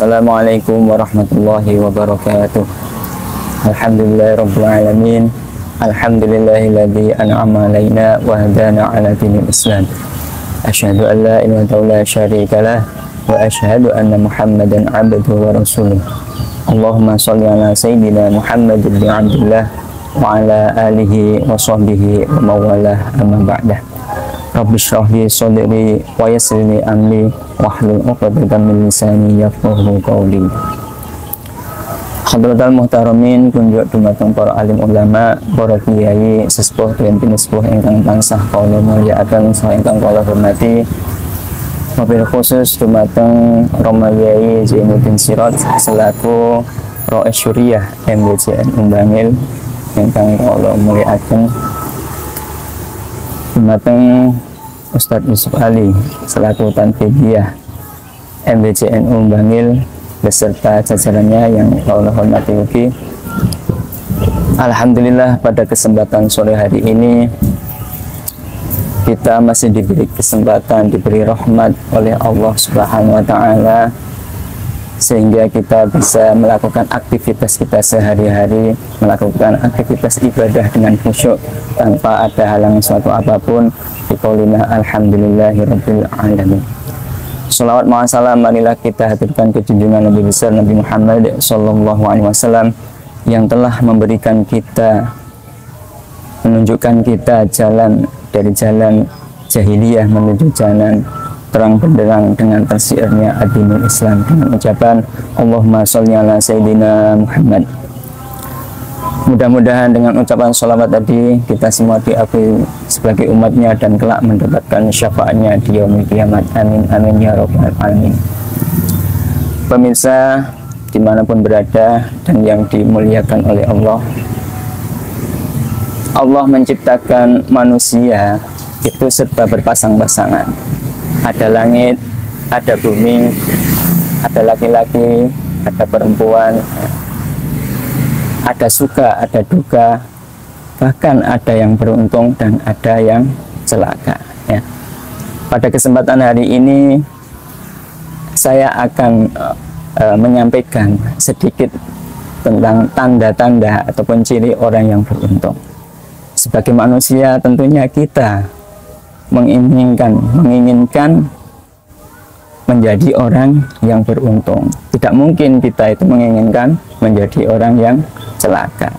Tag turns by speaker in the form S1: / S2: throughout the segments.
S1: Assalamualaikum warahmatullahi wabarakatuh. Alhamdulillahirabbil alamin. Alhamdulillahilladzi an'ama alaina wa hadana ala dinil Islam. Asyhadu an la ilaha illallah syarikalah wa asyhadu anna Muhammadan abduhu wa rasuluh. Allahumma shalli ala sayyidina Muhammadin bin Abdillah wa ala alihi wa sahbihi wa mawalah amma ba'dah. Rabbi shrah li sadri wa yassir li amri wahlul 'uqdatam min lisani yafqahu qawli. Hadratal muhtaramin kunjuk dumateng para alim ulama, para kiai, sesepuh dan pinesepuh ingkang tansah kula mulyakaken saha ingkang kula hormati. Wabil khusus dumateng Rama Yai Zainuddin Sirot selaku Ro'es Syuriah MBCN Umbangil ingkang kula mulyakaken. Dumateng Ustadz Yusuf Ali selaku Tanfidiyah MBCN Umbangil beserta jajarannya yang Allah hormati ugi. Alhamdulillah pada kesempatan sore hari ini kita masih diberi kesempatan, diberi rahmat oleh Allah Subhanahu wa Ta'ala, sehingga kita bisa melakukan aktivitas kita sehari-hari, melakukan aktivitas ibadah dengan khusyuk tanpa ada halangan suatu apapun. Biqaulina alhamdulillahirabbil alamin. Shalawat wa salam marilah kita haturkan ke junjungan Nabi besar Nabi Muhammad sallallahu alaihi wasallam yang telah memberikan kita, menunjukkan kita jalan dari jalan jahiliyah menuju jalan terang benderang dengan tersiarnya ad-dinul Islam dengan ucapan Allahumma sholli ala sayyidina Muhammad. Mudah-mudahan dengan ucapan sholawat tadi kita semua diakui sebagai umatnya dan kelak mendapatkan syafaatnya di yaumil kiamat. Amin amin ya rabbal alamin. Pemirsa dimanapun berada dan yang dimuliakan oleh Allah, Allah menciptakan manusia itu serba berpasang-pasangan. Ada langit, ada bumi, ada laki-laki, ada perempuan, ada suka, ada duka, bahkan ada yang beruntung dan ada yang celaka ya. Pada kesempatan hari ini saya akan menyampaikan sedikit tentang tanda-tanda ataupun ciri orang yang beruntung. Sebagai manusia tentunya kita menginginkan menjadi orang yang beruntung. Tidak mungkin kita itu menginginkan menjadi orang yang celaka.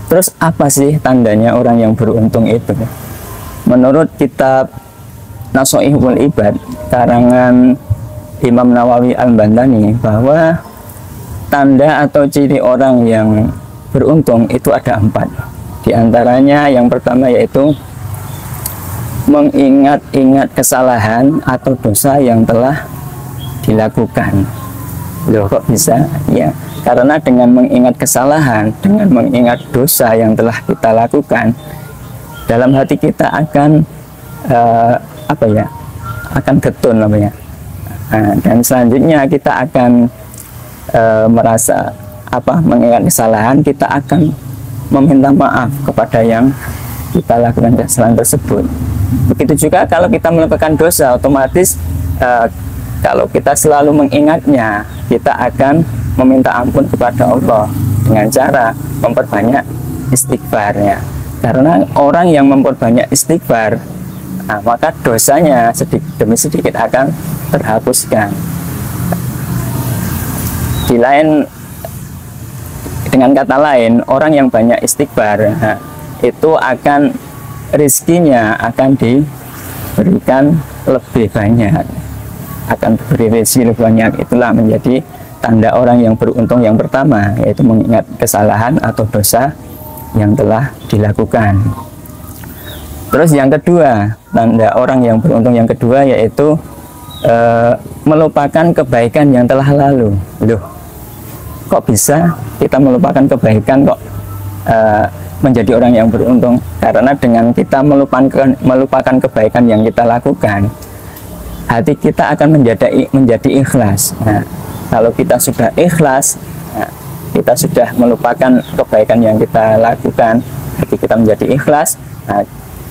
S1: Terus apa sih tandanya orang yang beruntung itu? Menurut kitab Nasha'ihul Ibad karangan Imam Nawawi Al-Bantani, bahwa tanda atau ciri orang yang beruntung itu ada 4. Di antaranya yang pertama yaitu mengingat-ingat kesalahan atau dosa yang telah dilakukan. Loh, kok bisa? Ya, karena dengan mengingat kesalahan, dengan mengingat dosa yang telah kita lakukan, dalam hati kita akan akan getun namanya. Dan selanjutnya kita akan merasa mengingat kesalahan, kita akan meminta maaf kepada yang kita lakukan kesalahan tersebut. Begitu juga kalau kita melakukan dosa, otomatis kalau kita selalu mengingatnya, kita akan meminta ampun kepada Allah dengan cara memperbanyak istighfarnya. Karena orang yang memperbanyak istighfar, maka dosanya sedikit demi sedikit akan terhapuskan. Dengan kata lain, orang yang banyak istighfar itu akan rizkinya akan diberikan lebih banyak, akan diberi rezeki lebih banyak. Itulah menjadi tanda orang yang beruntung yang pertama, yaitu mengingat kesalahan atau dosa yang telah dilakukan. Terus yang kedua, tanda orang yang beruntung yang kedua yaitu melupakan kebaikan yang telah lalu. Loh, kok bisa kita melupakan kebaikan kok menjadi orang yang beruntung? Karena dengan kita melupakan kebaikan yang kita lakukan, hati kita akan menjadi ikhlas. Nah, kalau kita sudah ikhlas, kita sudah melupakan kebaikan yang kita lakukan, hati kita menjadi ikhlas,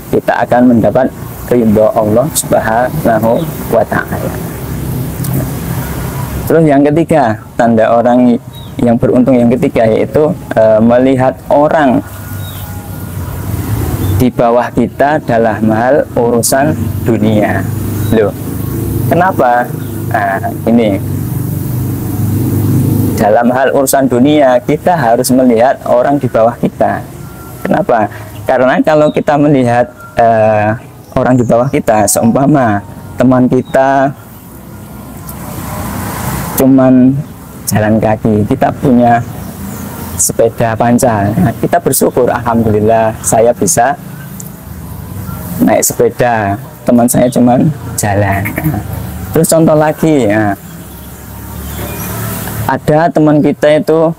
S1: kita akan mendapat ridho Allah Subhanahu wa Ta'ala. Terus yang ketiga, tanda orang yang beruntung yang ketiga yaitu melihat orang di bawah kita dalam hal urusan dunia. Loh, kenapa? Nah, ini dalam hal urusan dunia kita harus melihat orang di bawah kita. Kenapa? Karena kalau kita melihat orang di bawah kita, seumpama teman kita cuman jalan kaki, kita punya sepeda pancal, nah, kita bersyukur, alhamdulillah saya bisa naik sepeda, teman saya cuman jalan. Nah, terus contoh lagi, nah, ada teman kita itu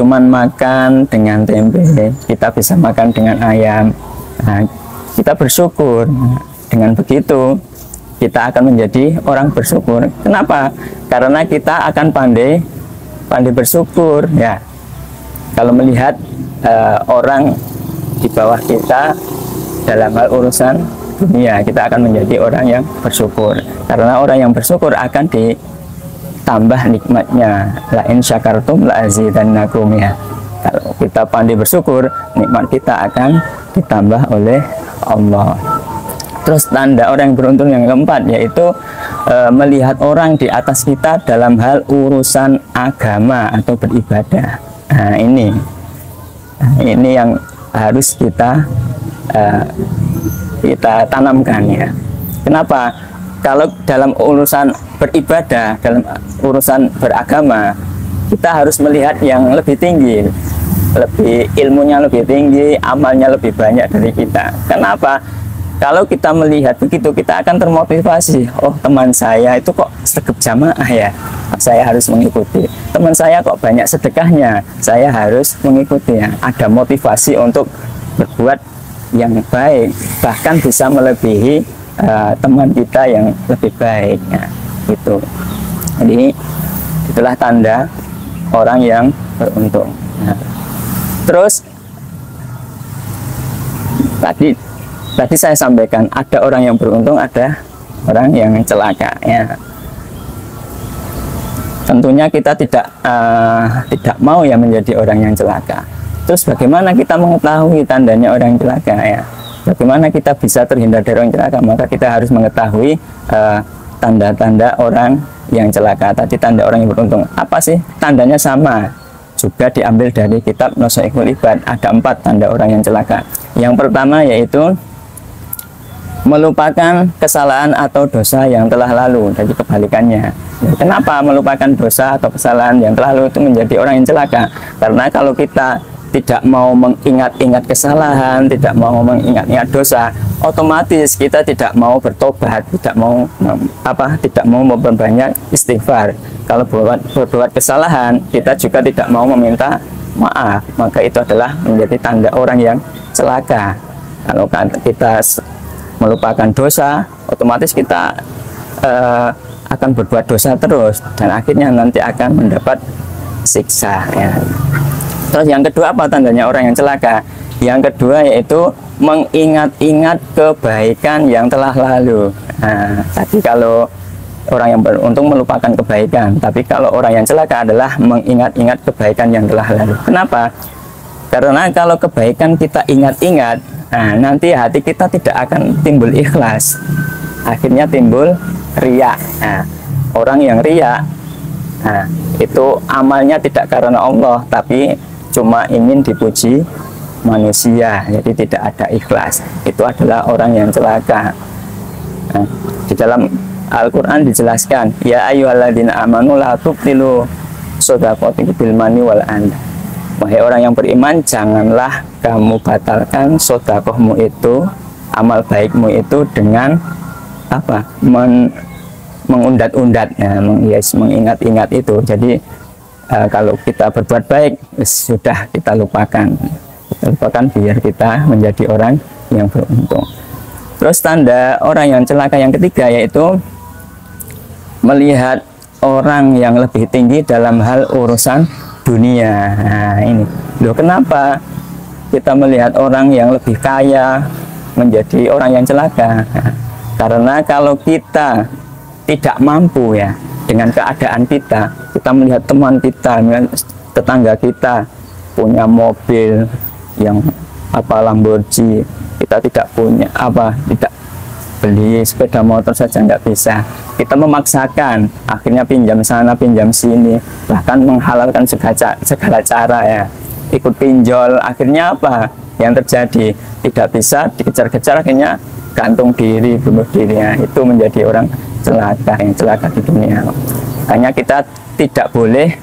S1: cuman makan dengan tempe, kita bisa makan dengan ayam. Nah, kita bersyukur. Nah, dengan begitu kita akan menjadi orang bersyukur. Kenapa? Karena kita akan pandai bersyukur ya. Kalau melihat orang di bawah kita dalam hal urusan dunia, kita akan menjadi orang yang bersyukur. Karena orang yang bersyukur akan ditambah nikmatnya. La in syakartum la azidannakum ya. Kalau kita pandai bersyukur, nikmat kita akan ditambah oleh Allah. Terus tanda orang yang beruntung yang keempat yaitu melihat orang di atas kita dalam hal urusan agama atau beribadah. Nah, ini yang harus kita tanamkan ya. Kenapa? Kalau dalam urusan beribadah, dalam urusan beragama, kita harus melihat yang lebih tinggi, lebih ilmunya lebih tinggi, amalnya lebih banyak dari kita. Kenapa? Kalau kita melihat begitu, kita akan termotivasi. Oh, teman saya itu kok sergap jamaah ya, saya harus mengikuti. Teman saya kok banyak sedekahnya, saya harus mengikuti ya. Ada motivasi untuk berbuat yang baik, bahkan bisa melebihi teman kita yang lebih baik ya, gitu. Jadi itulah tanda orang yang beruntung. Nah, terus tadi saya sampaikan ada orang yang beruntung, ada orang yang celaka ya. Tentunya kita tidak mau ya menjadi orang yang celaka. Terus bagaimana kita mengetahui tandanya orang yang celaka ya? Bagaimana kita bisa terhindar dari orang celaka? Maka kita harus mengetahui tanda-tanda orang yang celaka. Tadi tanda orang yang beruntung apa sih? Tandanya sama, juga diambil dari kitab Nasaihul Ibad. Ada 4 tanda orang yang celaka. Yang pertama yaitu melupakan kesalahan atau dosa yang telah lalu. Jadi kebalikannya. Kenapa melupakan dosa atau kesalahan yang telah lalu itu menjadi orang yang celaka? Karena kalau kita tidak mau mengingat-ingat kesalahan, tidak mau mengingat-ingat dosa, otomatis kita tidak mau bertobat, tidak mau memperbanyak istighfar. Kalau berbuat kesalahan, kita juga tidak mau meminta maaf, maka itu adalah menjadi tanda orang yang celaka. Kalau kita melupakan dosa, otomatis kita akan berbuat dosa terus dan akhirnya nanti akan mendapat siksa ya. Terus yang kedua apa tandanya orang yang celaka? Yang kedua yaitu mengingat-ingat kebaikan yang telah lalu. Nah, tadi kalau orang yang beruntung melupakan kebaikan, tapi kalau orang yang celaka adalah mengingat-ingat kebaikan yang telah lalu. Kenapa? Karena kalau kebaikan kita ingat-ingat, nah, nanti hati kita tidak akan timbul ikhlas, akhirnya timbul riya. Nah, orang yang riya, nah, itu amalnya tidak karena Allah, tapi cuma ingin dipuji manusia, jadi tidak ada ikhlas. Itu adalah orang yang celaka. Nah, di dalam Al-Quran dijelaskan, ya ayyuhalladzina amanu la tubtilu shadaqatikum bil manni wal adha. Wahai orang yang beriman, janganlah kamu batalkan sedekahmu itu, amal baikmu itu dengan apa? Mengundat-undat, ya, mengingat-ingat itu. Jadi kalau kita berbuat baik, sudah kita lupakan biar kita menjadi orang yang beruntung. Terus tanda orang yang celaka yang ketiga yaitu melihat orang yang lebih tinggi dalam hal urusan dunia. Nah, ini loh, kenapa kita melihat orang yang lebih kaya menjadi orang yang celaka? Nah, karena kalau kita tidak mampu ya, dengan keadaan kita melihat teman kita, melihat tetangga kita punya mobil yang Lamborghini, kita tidak punya tidak beli sepeda motor saja nggak bisa, kita memaksakan, akhirnya pinjam sana pinjam sini, bahkan menghalalkan segala cara ya, ikut pinjol, akhirnya apa yang terjadi? Tidak bisa dikejar-kejar, akhirnya gantung diri, bunuh diri. Ya, itu menjadi orang celaka, yang celaka di dunia. Hanya kita tidak boleh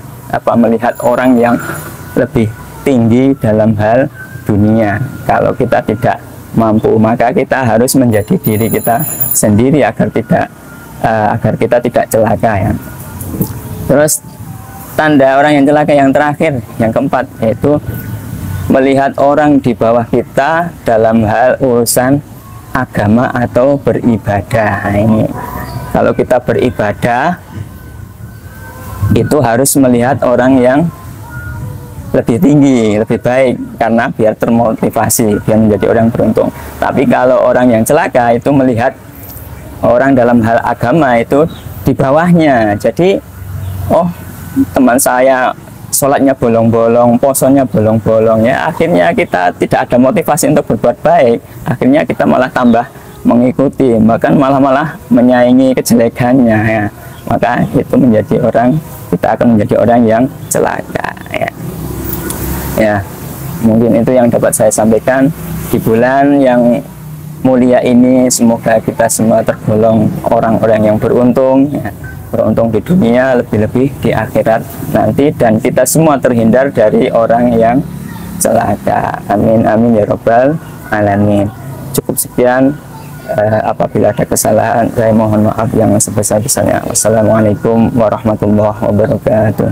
S1: melihat orang yang lebih tinggi dalam hal dunia. Kalau kita tidak mampu, maka kita harus menjadi diri kita sendiri agar kita tidak celaka ya. Terus tanda orang yang celaka yang terakhir, yang keempat, yaitu melihat orang di bawah kita dalam hal urusan agama atau beribadah. Nah, ini kalau kita beribadah itu harus melihat orang yang lebih tinggi, lebih baik, karena biar termotivasi, biar menjadi orang beruntung. Tapi kalau orang yang celaka itu melihat orang dalam hal agama itu di bawahnya. Jadi, oh teman saya sholatnya bolong-bolong, posonya bolong-bolong, ya akhirnya kita tidak ada motivasi untuk berbuat baik. Akhirnya kita malah tambah mengikuti, bahkan malah menyaingi kejelekannya ya. Maka itu kita akan menjadi orang yang celaka ya. Ya, mungkin itu yang dapat saya sampaikan di bulan yang mulia ini. Semoga kita semua tergolong orang-orang yang beruntung ya. Beruntung di dunia, lebih-lebih di akhirat nanti, dan kita semua terhindar dari orang yang celaka. Amin amin ya robbal alamin. Cukup sekian. Apabila ada kesalahan, saya mohon maaf yang sebesar-besarnya. Wassalamualaikum warahmatullahi wabarakatuh.